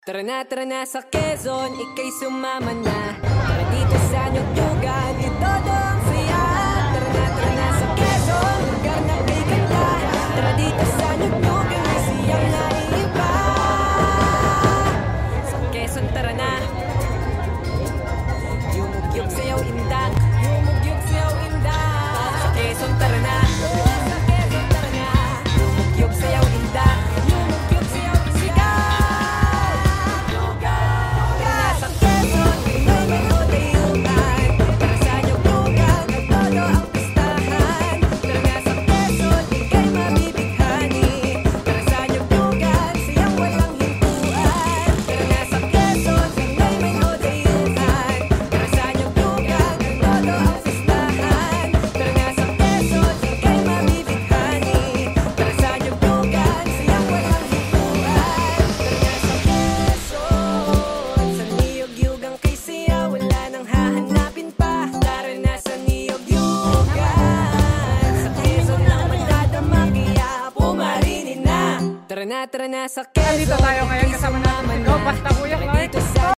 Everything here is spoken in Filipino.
Tara na sa Quezon, ika'y sumama na. Tara dito sa Nyugnyugan, itodo ang saya. Tara na sa Quezon, lugar na kay ganda. Tara dito sa Nyugnyugan, may siyang naiiba. Sa Quezon, tara na. Yumugyug sayaw indak, yumugyug sayaw indak. Sa Quezon, tara na. Sa Quezon, tara na. Yumugyug sayaw indak, yumugyug sayaw sigaw. Tara na sa Quezon. Nandito tayo ngayon kasama natin si Go, basta kuya.